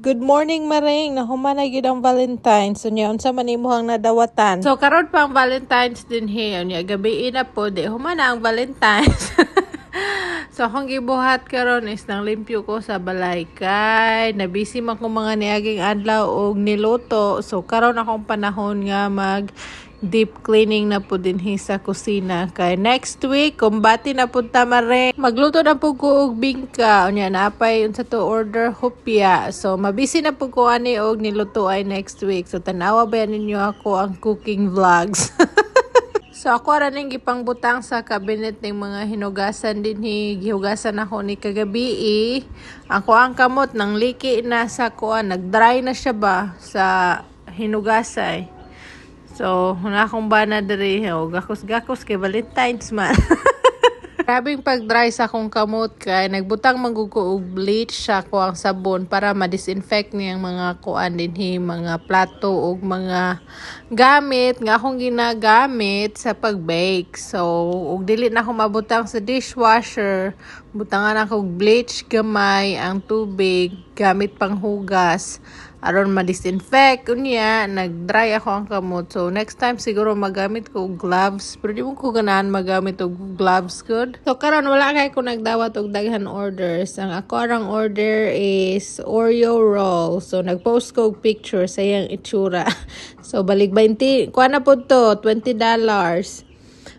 Good morning, Maring. Nahuman na gyud ang Valentine's. So, niya, unsa man imuhang nadawatan. So, karon pang Valentine's din he. Niya, gabi na po. Di, human na ang Valentine's. So, akong gibuhat karon is nang limpyo ko sa balay. Kay, nabisi man ko mga niaging adlaw og niluto. So, karon akong panahon nga deep cleaning na po din sa kusina. Kay next week, kumbati na po tamare. Magluto na po ko og bingka. Unya naapay unsa to order hopya. So mabisi na po ko ani og niluto ay next week. So tanawa ba ninyo ako ang cooking vlogs. So ako ra ning gipangbutang sa cabinet ning mga hinugasan din gihugasan ako ni kagabi. Ako ang kamot nang liki na sa kuan, nagdry na siya ba sa hinugasay. So, huna akong bana diri, gakos-gakos kay Valentine's man. Grabing pag-dry sa akong kamot kay nagbutang manggugo og bleach sa kuang sabon para ma-disinfect niyang mga kuan dinhi, mga plato ug mga gamit nga akong ginagamit sa pag-bake. So, ug dili na ako mabutang sa dishwasher, butangan ako og bleach gamay ang tubig gamit panghugas. Aron ma-disinfect, unya, nag-dry ako ang kamot. So, next time siguro magamit ko gloves. Pero di mo ko ganahan magamit og gloves good. So, karon wala kay ko nagdawat og daghan orders. Ang ako arang order is Oreo roll. So, nag-post ko og picture sa iyang itsura. So, balik 20, kuha na po to, $20.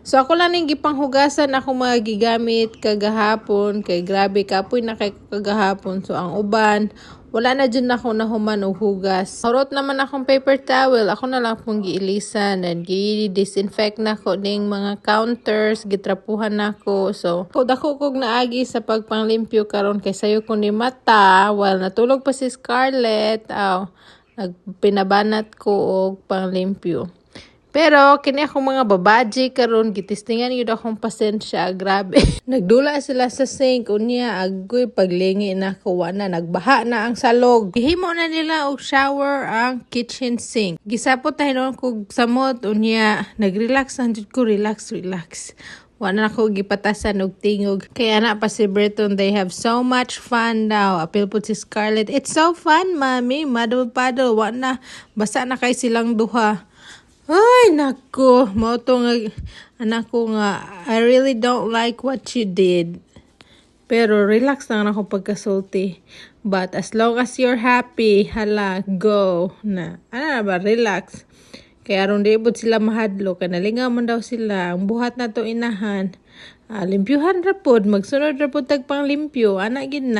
So, ako lang ning gipanghugasan ako mga gigamit kagahapon. Kay grabe, kapoy na kay kagahapon. So, ang uban, wala na dyan ako nahuman o hugas. Harot naman akong paper towel. Ako na lang pong giilisan. And gi-disinfect na ko ning mga counters. Gitrapuhan na ko. So, ako kog naagi sa pagpanglimpyo karon kay sayo ko ni mata. While natulog pa si Scarlett. Nagpinabanat ko og panglimpyo. Pero, kini akong mga babaji karon gitistingan yun akong pasensya. Grabe. Nagdula sila sa sink. Unya, agoy, paglingi na kuha na. Nagbaha na ang salog. Gihimo na nila og shower ang kitchen sink. Gisapot tayo kog samot. Unya, nag-relax ang ko. Relax. Wala na ko gipatasan og tingog. Kaya na pa si Breton, they have so much fun daw. Apil po si Scarlett. It's so fun, mommy. Paddle. Wala na. Basa na kay silang duha. Ay, nako. Mauto nga, anak ko nga, I really don't like what you did. Pero relax lang ako pagkasulti. But as long as you're happy, hala, go. Ano na ba, relax. Kaya aron di ibot sila mahadlo. Kanalingaw man daw sila. Ang buhat na to inahan. Limpyuhan rapod. Magsunod rapod tagpang limpyo. Anak gid na.